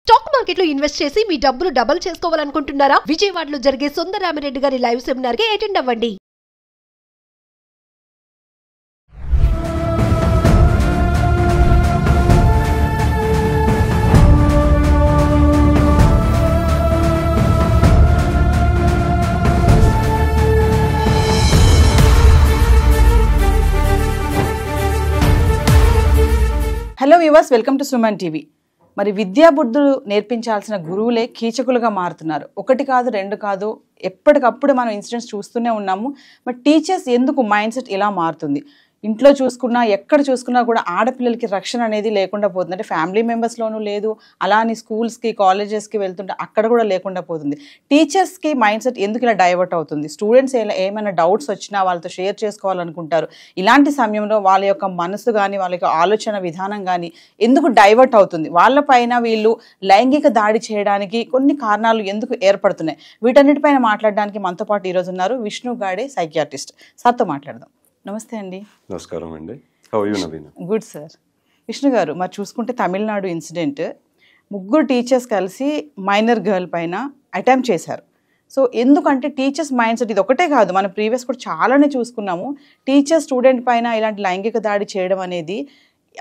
Stock market లో invest చేసి మీ డబ్బులు డబుల్ చేసుకోవాలనుకుంటున్నారా? విజయవాడలో జరిగే సుందరరామిరెడ్డి గారి లైవ్ సెమినార్ కి అటెండ్ అవ్వండి. Hello viewers, welcome to Suman TV. మరి విద్యా బుద్ధులు నేర్పించాల్సిన గురువులే కీచకులుగా మారుతున్నారు. ఒకటి కాదు, రెండు కాదు, ఎప్పటికప్పుడు మనం ఇన్సిడెంట్స్ చూస్తూనే ఉన్నాము. మరి టీచర్స్ ఎందుకు మైండ్ సెట్ ఇలా మారుతుంది? ఇంట్లో చూసుకున్నా, ఎక్కడ చూసుకున్నా కూడా ఆడపిల్లలకి రక్షణ అనేది లేకుండా పోతుంది. అంటే ఫ్యామిలీ మెంబర్స్లోనూ లేదు, అలా అని స్కూల్స్కి, కాలేజెస్కి వెళ్తుంటే అక్కడ కూడా లేకుండా పోతుంది. టీచర్స్కి మైండ్ సెట్ ఎందుకు ఇలా డైవర్ట్ అవుతుంది? స్టూడెంట్స్ ఏమైనా డౌట్స్ వచ్చినా వాళ్ళతో షేర్ చేసుకోవాలనుకుంటారు. ఇలాంటి సమయంలో వాళ్ళ యొక్క మనసు కానీ, వాళ్ళ యొక్క ఆలోచన విధానం కానీ ఎందుకు డైవర్ట్ అవుతుంది? వాళ్ళపైన వీళ్ళు లైంగిక దాడి చేయడానికి కొన్ని కారణాలు ఎందుకు ఏర్పడుతున్నాయి? వీటన్నిటిపైన మాట్లాడడానికి మనతో పాటు ఈరోజు ఉన్నారు విష్ణు గాడే, సైకియాట్రిస్ట్. సార్తో మాట్లాడదాం. నమస్తే అండి. నమస్కారం అండి. How are you Naveen? Good sir. Vishnu గారు, మరి చూసుకుంటే తమిళనాడు ఇన్సిడెంట్, ముగ్గురు టీచర్స్ కలిసి మైనర్ గర్ల్ పైన అటెంప్ట్ చేశారు. సో ఎందుకంటే టీచర్స్ మైండ్ సెట్ ఇది ఒకటే కాదు, మనం ప్రీవియస్ కూడా చాలానే చూసుకున్నాము. టీచర్ స్టూడెంట్ పైన ఇలాంటి లైంగిక దాడి చేయడం అనేది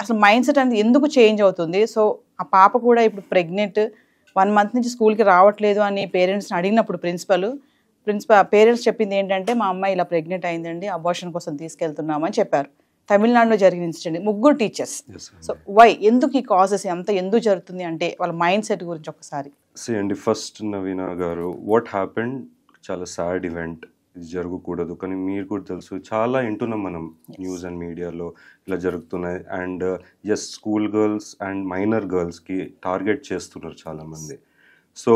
అసలు మైండ్ సెట్ అనేది ఎందుకు చేంజ్ అవుతుంది? సో ఆ పాప కూడా ఇప్పుడు ప్రెగ్నెంట్, 1 month నుంచి స్కూల్కి రావట్లేదు అని పేరెంట్స్ని అడిగినప్పుడు పేరెంట్స్ చెప్పింది ఏంటంటే, మా అమ్మాయి ఇలా ప్రెగ్నెంట్ అయిందండి, అబార్షన్ కోసం తీసుకెళ్తున్నామని చెప్పారు. తమిళనాడులో జరిగిన ఇన్సిడెంట్, ముగ్గురు టీచర్స్. సో వై, ఎందుకు ఈ కాజెస్ అంతా ఎందుకు జరుగుతుంది అంటే వాళ్ళ మైండ్ సెట్ గురించి ఒకసారి అండి. ఫస్ట్ నవీన గారు, వాట్ హ్యాపెండ్ చాలా సాడ్ ఈవెంట్, ఇది జరగకూడదు. కానీ మీరు కూడా తెలుసు, చాలా వింటున్నాం మనం న్యూస్ అండ్ మీడియాలో ఇలా జరుగుతున్నాయి. And yes, school girls and minor గర్ల్స్కి టార్గెట్ చేస్తున్నారు చాలామంది. సో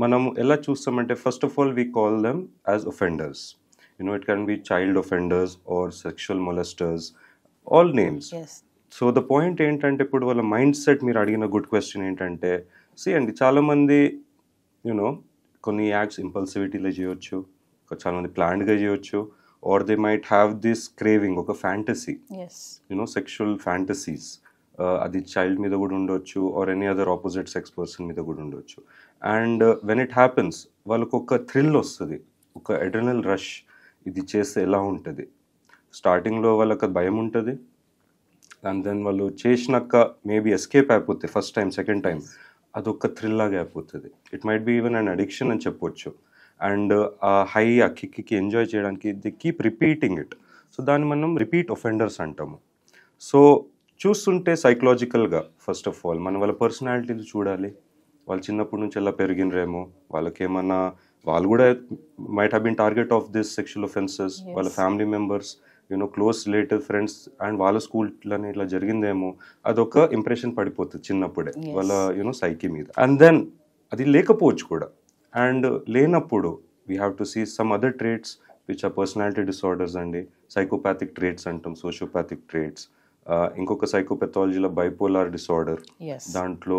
మనం ఎలా చూస్తామంటే, first of all we call them as offenders. It can be child offenders or sexual molesters, all names. So the point ఏంటంటే, ఇప్పుడు వాళ్ళ మైండ్ సెట్, మీరు అడిగిన గుడ్ క్వశ్చన్ ఏంటంటే, అండి చాలామంది కొన్ని యాక్ట్స్ ఇంపల్సివిటీలో చేయొచ్చు, చాలామంది ప్లాన్డ్గా చేయొచ్చు, or they might have this craving, ఒక ఫ్యాంటసీ, సెక్షువల్ ఫ్యాంటసీస్. అది చైల్డ్ మీద కూడా ఉండొచ్చు, or any other opposite sex person మీద కూడా ఉండొచ్చు. అండ్ వెన్ ఇట్ హ్యాపెన్స్, వాళ్ళకు ఒక థ్రిల్ వస్తుంది, ఒక అడ్రినల్ రష్. ఇది చేస్తే ఎలా ఉంటుంది? స్టార్టింగ్లో వాళ్ళకి భయం ఉంటుంది, అండ్ దెన్ వాళ్ళు చేసినాక మేబీ ఎస్కేప్ అయిపోతుంది ఫస్ట్ టైం, సెకండ్ టైం అదొక థ్రిల్ లాగా అయిపోతుంది. It might be even and addiction అని చెప్పొచ్చు. అండ్ ఆ హై, ఆ కిక్కి ఎంజాయ్ చేయడానికి the keep repeating it. So దాన్ని మనం రిపీట్ ఒఫెండర్స్ అంటాము. సో చూస్తుంటే సైకలాజికల్గా ఫస్ట్ ఆఫ్ ఆల్ మనం వాళ్ళ పర్సనాలిటీలు చూడాలి. వాళ్ళు చిన్నప్పటి నుంచి ఎలా పెరిగినరేమో, వాళ్ళకేమన్నా, వాళ్ళు కూడా might have been target of this sexual offences. వాళ్ళ family members, close relative, friends and వాళ్ళ స్కూల్లోనే ఇట్లా జరిగిందేమో, అదొక ఇంప్రెషన్ పడిపోతుంది చిన్నప్పుడే వాళ్ళ సైకి మీద. అండ్ దెన్ అది లేకపోవచ్చు కూడా. అండ్ లేనప్పుడు we have to see some other traits which are personality disorders అండి. సైకోపాథిక్ ట్రేట్స్ అంటాం, సోషియోపాథిక్ ట్రేట్స్. ఇంకొక సైకోపెథాలజీలో బైపోలార్ డిసార్డర్, దాంట్లో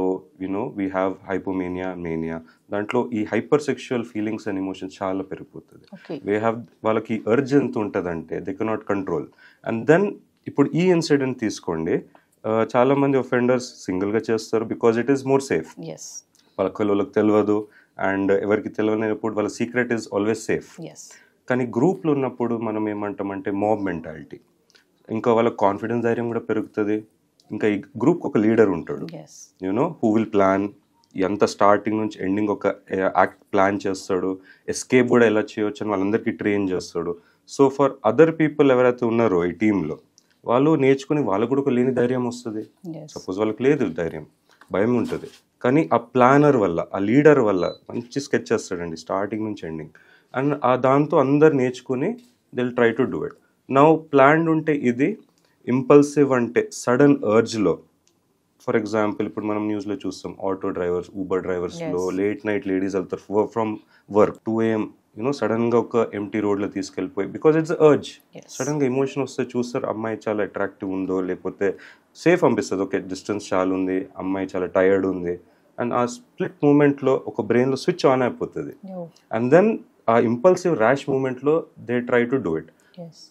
వీ హ్యావ్ హైపోమేనియా, మేనియా. దాంట్లో ఈ hyper sexual feelings and emotions చాలా పెరిగిపోతుంది. వాళ్ళకి అర్జ్ ఎంత ఉంటుందంటే they cannot control. And then ఇప్పుడు ఈ ఇన్సిడెంట్ తీసుకోండి, చాలా మంది ఒఫెండర్స్ సింగిల్గా చేస్తారు because it is more safe. వాళ్ళకి తెలియదు, అండ్ ఎవరికి తెలియనప్పుడు వాళ్ళ సీక్రెట్ ఈజ్ ఆల్వేస్ సేఫ్. కానీ గ్రూప్లో ఉన్నప్పుడు మనం ఏమంటామంటే మాబ్ మెంటాలిటీ. ఇంకా వాళ్ళ కాన్ఫిడెన్స్, ధైర్యం కూడా పెరుగుతుంది. ఇంకా ఈ గ్రూప్ ఒక లీడర్ ఉంటాడు, హూ విల్ ప్లాన్. ఎంత స్టార్టింగ్ నుంచి ఎండింగ్ ఒక యాక్ట్ ప్లాన్ చేస్తాడు. ఎస్కేప్ కూడా ఎలా చేయొచ్చు అని వాళ్ళందరికీ ట్రైన్ చేస్తాడు. సో ఫర్ అదర్ పీపుల్ ఎవరైతే ఉన్నారో ఈ టీంలో, వాళ్ళు నేర్చుకుని వాళ్ళకు కూడా ఒక లేని ధైర్యం వస్తుంది. సపోజ్ వాళ్ళకి లేదు ధైర్యం, భయం ఉంటుంది. కానీ ఆ ప్లానర్ వల్ల, ఆ లీడర్ వల్ల మంచి స్కెచ్ చేస్తాడండి స్టార్టింగ్ నుంచి ఎండింగ్. అండ్ దాంతో అందరు నేర్చుకుని they will try to do it. Now planned ఉంటే ఇది, ఇంపల్సివ్ అంటే సడన్ అర్జ్లో. ఫర్ ఎగ్జాంపుల్ ఇప్పుడు మనం న్యూస్లో చూస్తాం, ఆటో డ్రైవర్స్, ఊబర్ డ్రైవర్స్లో లేట్ నైట్ లేడీస్ వెళ్తారు ఫ్రమ్ వర్క్ 2 AM, సడన్గా ఒక ఎంటీ రోడ్లో తీసుకెళ్ళిపోయి, బికాజ్ ఇట్స్ అర్జ్. సడన్గా ఎమోషన్ వస్తే చూస్తారు, అమ్మాయి చాలా అట్రాక్టివ్ ఉందో, లేకపోతే సేఫ్ అనిపిస్తుంది, ఓకే డిస్టెన్స్ చాలా ఉంది, అమ్మాయి చాలా టైర్డ్ ఉంది. అండ్ ఆ స్ప్లిట్ మూమెంట్లో ఒక బ్రెయిన్లో స్విచ్ ఆన్ అయిపోతుంది. అండ్ దెన్ ఆ ఇంపల్సివ్ ర్యాష్ మూమెంట్లో they try to do it.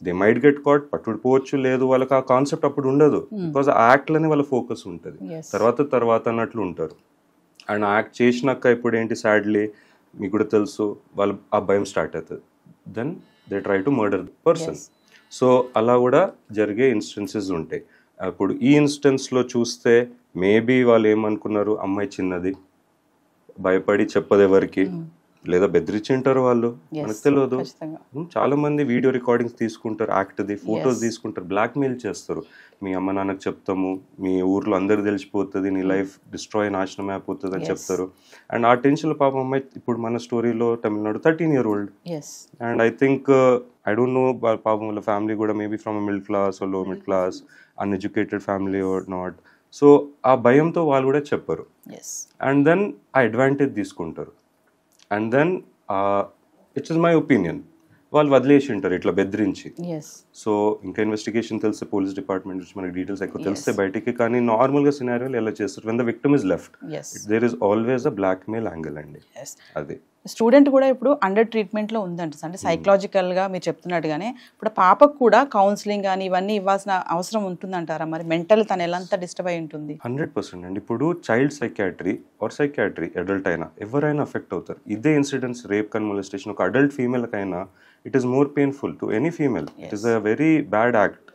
They might get caught, పట్టుకుపోవచ్చు, లేదు వాళ్ళకి ఆ కాన్సెప్ట్ అప్పుడు ఉండదు, బికాజ్ ఆ యాక్ట్లోనే వాళ్ళ ఫోకస్ ఉంటుంది. తర్వాత అన్నట్లు ఉంటారు. అండ్ యాక్ట్ చేసినాక ఇప్పుడు ఏంటి సాడ్లీ మీకు కూడా తెలుసు వాళ్ళు ఆ భయం స్టార్ట్ అవుతుంది, then they try to murder the person. So అలా కూడా జరిగే ఇన్స్టెన్సెస్ ఉంటాయి. అప్పుడు ఈ ఇన్స్టెన్స్లో చూస్తే మేబీ వాళ్ళు ఏమనుకున్నారు, అమ్మాయి చిన్నది భయపడి చెప్పదు ఎవరికి, లేదా బెదిరించింటారు వాళ్ళు, మనకు తెలియదు. చాలా మంది వీడియో రికార్డింగ్స్ తీసుకుంటారు, యాక్ట్ది ఫొటోస్ తీసుకుంటారు, బ్లాక్మెయిల్ చేస్తారు. మీ అమ్మ నాన్నకు చెప్తాము, మీ ఊర్లో అందరు తెలిసిపోతుంది, నీ లైఫ్ డిస్ట్రాయ్ నాశనం అయిపోతుంది అని చెప్తారు. అండ్ ఆ టెన్షన్ పాపం అమ్మాయి ఇప్పుడు మన స్టోరీలో Tamil Nadu 13 year old. And I think I don't know పాపం వాళ్ళ ఫ్యామిలీ కూడా మేబీ ఫ్రమ్ మిడిల్ క్లాస్ లో middle class uneducated family or not. So ఆ భయంతో వాళ్ళు కూడా చెప్పరు. అండ్ దెన్ ఆ అడ్వాంటేజ్ తీసుకుంటారు. And then it's is my opinion, వాళ్ళు వదిలేసి ఉంటారు ఇట్లా బెదిరించి. సో ఇంకా ఇన్వెస్టిగేషన్ తెలిస్తే పోలీస్ డిపార్ట్మెంట్ నుంచి మనకి డీటెయిల్స్ ఎక్కువ తెలిస్తే బయటికి, కానీ నార్మల్గా సినారియోలు ఎలా చేస్తారు, when the victim is left there is always a blackmail angle అండి. అది స్టూడెంట్ కూడా ఇప్పుడు అండర్ ట్రీట్మెంట్లో ఉందంట, అంటే సైకలాజికల్గా మీరు చెప్తున్నట్టుగానే ఇప్పుడు పాపకు కూడా కౌన్సిలింగ్ కానీ ఇవన్నీ ఇవ్వాల్సిన అవసరం ఉంటుందంటారా? మరి మెంటల్ తను ఎలా డిస్టర్బ్ అయి ఉంటుంది? 100% అండి. ఇప్పుడు child psychiatry or psychiatry adult అయినా ఎవరైనా అఫెక్ట్ అవుతారు. ఇదే ఇన్సిడెంట్స్ రేప్ కన్ మొలెస్టేషన్ ఒక అడల్ట్ ఫీమేల్కైనా it is more painful to any female. It is a very bad act.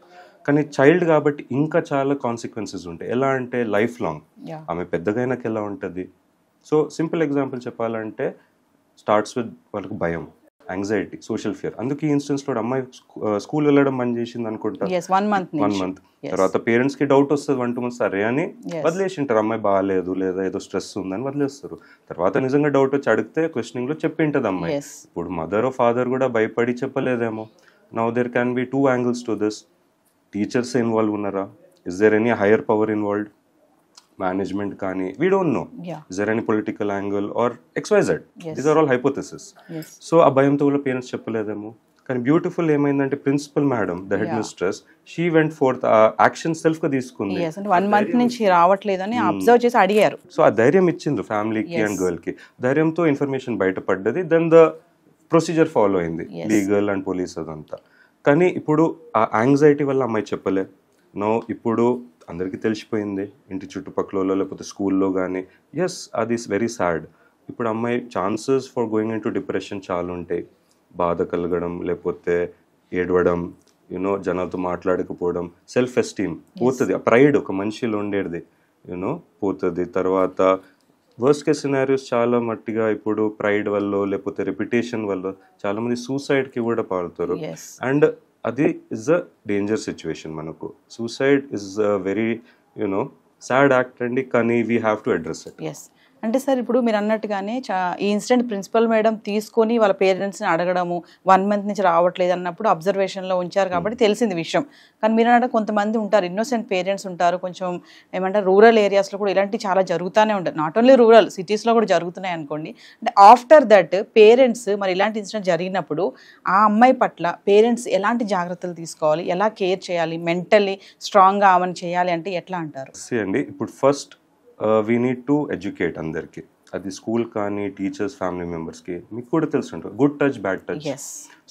కానీ చైల్డ్ కాబట్టి ఇంకా చాలా కాన్సిక్వెన్సెస్ ఉంటాయి. ఎలా అంటే లైఫ్ లాంగ్. ఆమె పెద్దగైనాక ఎలా ఉంటుంది? సో సింపుల్ ఎగ్జాంపుల్ చెప్పాలంటే స్టార్ట్స్ విత్ వాళ్ళకి భయం, యాంగ్జైటీ, సోషల్ ఫియర్. అందుకే ఈ ఇన్స్టెన్స్ లో అమ్మాయి స్కూల్ వెళ్ళడం బంద్ చేసింది అనుకుంటా 1 month. తర్వాత పేరెంట్స్ కి డౌట్ వస్తుంది 1-2 months సరే అని వదిలేసింటారు, అమ్మాయి బాగాలేదు లేదా ఏదో స్ట్రెస్ ఉందని వదిలేస్తారు. తర్వాత నిజంగా డౌట్ వచ్చి అడిగితే క్వశ్చనింగ్ లో చెప్పింటది అమ్మాయి. ఇప్పుడు మదర్ ఫాదర్ కూడా భయపడి చెప్పలేదేమో. Now there can be 2 angles to this. Teachers involve ఉన్నారా? Is there any higher power involved? Management కానీ, we don't know. Is there any political angle or XYZ? These are all hypothesis. So ఆ భయంతో కూడా parents చెప్పలేదేమో. కానీ beautiful ఏమైందంటే principal madam, the headmistress, she went forth, ఆ action self గా తీసుకుంది. 1 month నుంచి రావట్లేదని అబ్జర్వ్ చేసి అడిగారు. సో ఆ ధైర్యం ఇచ్చిండ్రు ఫ్యామిలీకి అండ్ గర్ల్ కి. ధైర్యంతో ఇన్ఫర్మేషన్ బయటపడ్డది. దెన్ ద ప్రొసీజర్ ఫాలో అయింది, లీగల్ అండ్ పోలీస్ అదంతా. కానీ ఇప్పుడు ఆ యాంగ్జైటీ వల్ల అమ్మాయి చెప్పలే. నో ఇప్పుడు అందరికీ తెలిసిపోయింది, ఇంటి చుట్టుపక్కల లేకపోతే స్కూల్లో కానీ. ఎస్, అది వెరీ సాడ్. ఇప్పుడు అమ్మాయి chances for going in to depression చాలా ఉంటాయి. బాధ కలగడం, లేకపోతే ఏడవడం, యూనో జనాలతో మాట్లాడకపోవడం, సెల్ఫ్ ఎస్టీమ్ పోతుంది. ఆ ప్రైడ్ ఒక మనిషిలో ఉండేది యూనో పోతుంది. తర్వాత వర్స్ట్ కేస్ సినారియోస్ చాలా మట్టిగా ఇప్పుడు ప్రైడ్ వల్ల లేకపోతే రెప్యుటేషన్ వల్ల చాలా మంది సూసైడ్కి కూడా పారుతారు. అండ్ అది ఇస్ అ డేంజర్ సిచ్యువేషన్. మనకు suicide is a very you know sad act అండి, కానీ we have to address it. అంటే సార్ ఇప్పుడు మీరు అన్నట్టుగానే ఈ ఇన్సిడెంట్ ప్రిన్సిపల్ మేడం తీసుకొని వాళ్ళ పేరెంట్స్ని అడగడము 1 month నుంచి రావట్లేదు అన్నప్పుడు అబ్జర్వేషన్లో ఉంచారు కాబట్టి తెలిసింది విషయం. కానీ మీరు అన్నట్టు కొంతమంది ఉంటారు, ఇన్నోసెంట్ పేరెంట్స్ ఉంటారు, కొంచెం ఏమంటారు రూరల్ ఏరియాస్లో కూడా ఇలాంటివి చాలా జరుగుతూనే ఉంటాయి. నాట్ ఓన్లీ రూరల్, సిటీస్లో కూడా జరుగుతున్నాయి అనుకోండి. అంటే ఆఫ్టర్ దట్ పేరెంట్స్ మరి ఇలాంటి ఇన్సిడెంట్ జరిగినప్పుడు ఆ అమ్మాయి పట్ల పేరెంట్స్ ఎలాంటి జాగ్రత్తలు తీసుకోవాలి, ఎలా కేర్ చేయాలి, మెంటల్లీ స్ట్రాంగ్గా ఆమెను చేయాలి అంటే ఎట్లా అంటారు? అండి ఇప్పుడు first we need to educate అందరికి. అది స్కూల్ కానీ టీచర్స్, ఫ్యామిలీ మెంబర్స్కి. మీకు కూడా తెలుసు ఉంటుంది good touch, bad touch.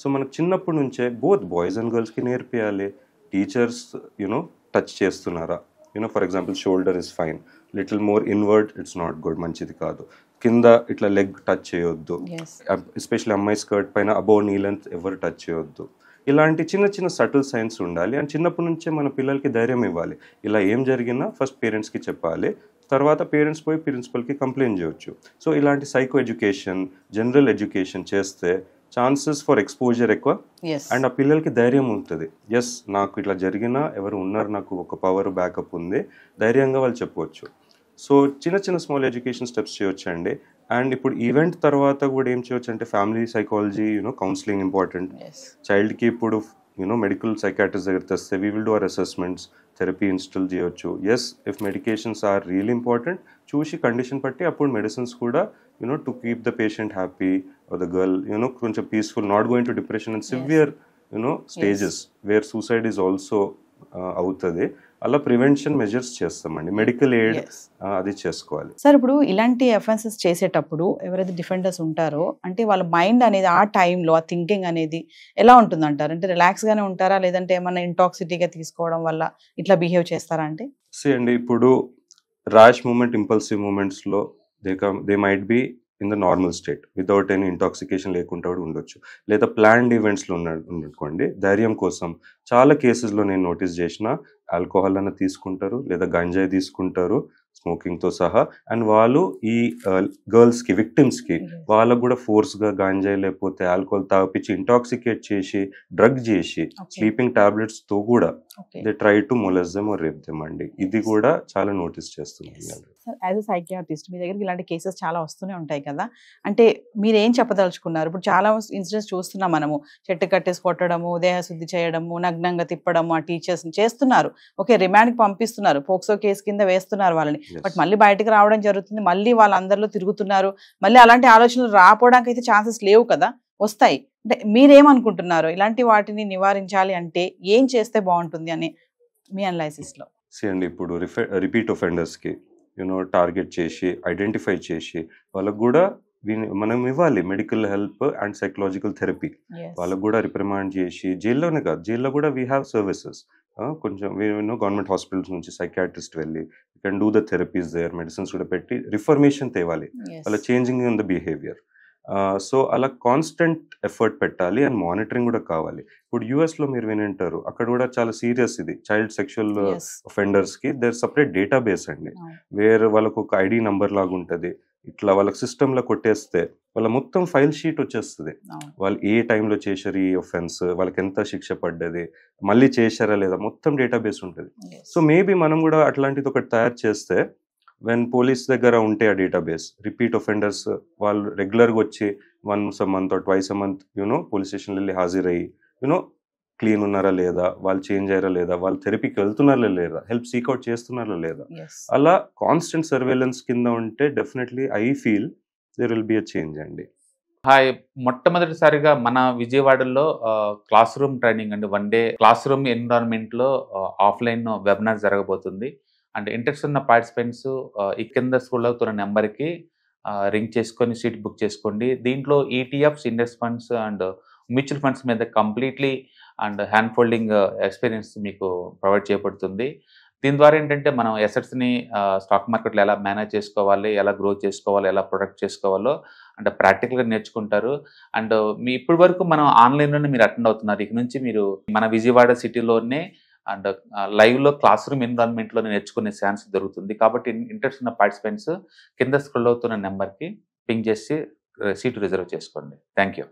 So మనకు చిన్నప్పటి నుంచే బోత్ బాయ్స్ అండ్ గర్ల్స్కి నేర్పియాలి. టీచర్స్ యూనో టచ్ చేస్తున్నారా, you know for example shoulder is fine, little more inward it's not good, మంచిది కాదు. కింద ఇట్లా లెగ్ టచ్ చేయొద్దు, ఎస్పెషల్లీ అమ్మాయి స్కర్ట్ పైన అబౌవ్ నీ లెంత్ ఎవరు టచ్ చేయొద్దు. ఇలాంటి చిన్న చిన్న సటిల్ సైన్స్ ఉండాలి. అండ్ చిన్నప్పటి నుంచే మన పిల్లలకి ధైర్యం ఇవ్వాలి. ఇలా ఏం జరిగినా ఫస్ట్ పేరెంట్స్కి చెప్పాలి, తర్వాత పేరెంట్స్ పోయి ప్రిన్సిపల్కి కంప్లైంట్ చేయొచ్చు. సో ఇలాంటి సైకో ఎడ్యుకేషన్, జనరల్ ఎడ్యుకేషన్ చేస్తే ఛాన్సెస్ ఫర్ ఎక్స్పోజర్ ఎక్కువ. అండ్ ఆ పిల్లలకి ధైర్యం ఉంటుంది, ఎస్ నాకు ఇట్లా జరిగినా ఎవరు ఉన్నారు, నాకు ఒక పవర్ బ్యాకప్ ఉంది, ధైర్యంగా వాళ్ళు చెప్పవచ్చు. సో చిన్న చిన్న స్మాల్ ఎడ్యుకేషన్ స్టెప్స్ చేయొచ్చు అండి. అండ్ ఇప్పుడు ఈవెంట్ తర్వాత కూడా ఏం చేయొచ్చు అంటే family psychology, you know counselling important. చైల్డ్కి ఇప్పుడు యూనో మెడికల్ సైకాట్రిస్ట్ దగ్గర తెస్తే we will do our assessments, therapy install చేయొచ్చు. Yes, if medications are real important చూసి కండిషన్ బట్టి అప్పుడు మెడిసిన్స్ కూడా you know to keep the patient happy or the girl you know కొంచెం peaceful, not going to depression and severe you know stages where suicide is also అవుతుంది. అలా prevention measures చేస్తామండి, medical aid అది చేసుకోవాలి. సార్ ఇప్పుడు ఇలాంటి అఫెన్సెస్ చేసేటప్పుడు ఎవరైతే డిఫెండర్స్ ఉంటారో అంటే వాళ్ళ మైండ్ అనేది ఆ టైంలో ఆ థింకింగ్ అనేది ఎలా ఉంటుంది అంటారు? అంటే రిలాక్స్గానే ఉంటారా, లేదంటే ఏమన్నా ఇంటాక్సిటీగా తీసుకోవడం వల్ల ఇట్లా బిహేవ్ చేస్తారా? అంటే అండి ఇప్పుడు ర్యాష్ మూమెంట్, ఇంపల్సివ్ మూమెంట్స్లో they might be in the normal state without any intoxication లేకుండా కూడా ఉండొచ్చు. లేదా ప్లాన్డ్ ఈవెంట్స్లో అనుకోండి, ధైర్యం కోసం చాలా కేసెస్లో నేను నోటీస్ చేసిన ఆల్కహాల్ అన్న తీసుకుంటారు, లేదా గంజాయి తీసుకుంటారు స్మోకింగ్తో సహా. అండ్ వాళ్ళు ఈ గర్ల్స్కి విక్టిమ్స్కి వాళ్ళకు కూడా ఫోర్స్గా గంజాయి లేకపోతే ఆల్కహాల్ తాగిపించి ఇంటాక్సికేట్ చేసి డ్రగ్ చేసి స్లీపింగ్ టాబ్లెట్స్తో కూడా they try to molest them or rape them అండి. ఇది కూడా చాలా నోటీస్ చేస్తున్నాం. యాజ్ అ సైకియాట్రిస్ట్ మీ దగ్గరికి ఇలాంటి కేసెస్ చాలా వస్తూనే ఉంటాయి కదా, అంటే మీరు ఏం చెప్పదలుచుకున్నారు? ఇప్పుడు చాలా ఇన్సిడెంట్స్ చూస్తున్నాం మనము, చెట్టు కట్టేసి కొట్టడము, దేహశుద్ధి చేయడము, నగ్నంగా తిప్పడము, ఆ టీచర్స్ చేస్తున్నారు. ఓకే, రిమాండ్కి పంపిస్తున్నారు, పోక్సో కేసు కింద వేస్తున్నారు వాళ్ళని, బట్ మళ్ళీ బయటకు రావడం జరుగుతుంది, మళ్ళీ వాళ్ళందరిలో తిరుగుతున్నారు. మళ్ళీ అలాంటి ఆలోచనలు రాపోవడానికి అయితే ఛాన్సెస్ లేవు కదా, వస్తాయి. అంటే మీరేమనుకుంటున్నారు? ఇలాంటి వాటిని నివారించాలి అంటే ఏం చేస్తే బాగుంటుంది అని మీ అనలైసిస్లో? అండి, ఇప్పుడు రిపీట్ ఒఫెండర్స్కి టార్గెట్ చేసి ఐడెంటిఫై చేసి వాళ్ళకు కూడా మనం ఇవ్వాలి medical help and psychological therapy. వాళ్ళకు కూడా రిప్రిమాండ్ చేసి జైల్లోనే కాదు, జైల్లో కూడా వీ హ్యావ్ సర్వీసెస్. కొంచెం గవర్నమెంట్ హాస్పిటల్స్ నుంచి సైకాట్రిస్ట్ వెళ్ళి you can do the therapies there, medicines కూడా పెట్టి రిఫర్మేషన్ తేవాలి, వాళ్ళ చేంజింగ్ ఇన్ ద బిహేవియర్. సో అలా కాన్స్టెంట్ ఎఫర్ట్ పెట్టాలి అండ్ మానిటరింగ్ కూడా కావాలి. ఇప్పుడు యూఎస్లో మీరు వినింటారు, అక్కడ కూడా చాలా సీరియస్ ఇది చైల్డ్ సెక్షువల్ ఒఫెండర్స్కి దేర్ సపరేట్ డేటాబేస్ అండి, వేరే వాళ్ళకు ఒక ఐడి నంబర్ లాగా ఉంటుంది. ఇట్లా వాళ్ళకి సిస్టంలో కొట్టేస్తే వాళ్ళ మొత్తం ఫైల్ షీట్ వచ్చేస్తుంది, వాళ్ళు ఏ టైంలో చేశారు ఈ ఒఫెన్స్, వాళ్ళకి ఎంత శిక్ష పడ్డది, మళ్ళీ చేశారా లేదా, మొత్తం డేటాబేస్ ఉంటుంది. సో మేబీ మనం కూడా అట్లాంటిది ఒకటి తయారు చేస్తే వెన్ పోలీస్ దగ్గర ఉంటే ఆ డేటాబేస్, రిపీట్ ఒఫెండర్స్ వాళ్ళు రెగ్యులర్గా వచ్చి once a month twice a month police స్టేషన్లో వెళ్ళి హాజరయ్యి క్లీన్ ఉన్నారా లేదా, వాళ్ళు చేంజ్ అయ్యారా లేదా, వాళ్ళు థెరపీకి వెళ్తున్నారా లేదా, హెల్ప్ సీక్అవుట్ చేస్తున్నారా లేదా, అలా కాన్స్టెంట్ సర్వేలెన్స్ కింద ఉంటే definitely I feel there will be a change అండి. హాయ్, మొట్టమొదటిసారిగా మన విజయవాడలో క్లాస్ రూమ్ ట్రైనింగ్ అండి, 1 డే క్లాస్ రూమ్ ఎన్విరాన్మెంట్లో ఆఫ్లైన్ వెబినార్ జరగబోతుంది. అండ్ ఇంట్రెస్ట్ ఉన్న పార్టిసిపెంట్స్ ఈ కింద స్కూల్ అవుతున్న నెంబర్కి రింగ్ చేసుకొని సీట్ బుక్ చేసుకోండి. దీంట్లో ETFs, index funds and mutual funds మీద completely and hand holding experience మీకు ప్రొవైడ్ చేయబడుతుంది. దీని ద్వారా ఏంటంటే మనం ఎసెట్స్ని స్టాక్ మార్కెట్లో ఎలా మేనేజ్ చేసుకోవాలి, ఎలా గ్రో చేసుకోవాలి, ఎలా ప్రొడక్ట్ చేసుకోవాలో అంటే ప్రాక్టికల్గా నేర్చుకుంటారు. అండ్ మీ ఇప్పటి వరకు మనం ఆన్లైన్లోనే మీరు అటెండ్ అవుతున్నారు. ఇక నుంచి మీరు మన విజయవాడ సిటీలోనే అండ్ లైవ్లో క్లాస్ రూమ్ ఎన్విరాన్మెంట్లో నేర్చుకునే ఛాన్స్ దొరుకుతుంది. కాబట్టి ఇంట్రెస్ట్ ఉన్న పార్టిసిపెంట్స్ కింద స్క్రోల్ అవుతున్న నెంబర్కి పింగ్ చేసి సీటు రిజర్వ్ చేసుకోండి. Thank you.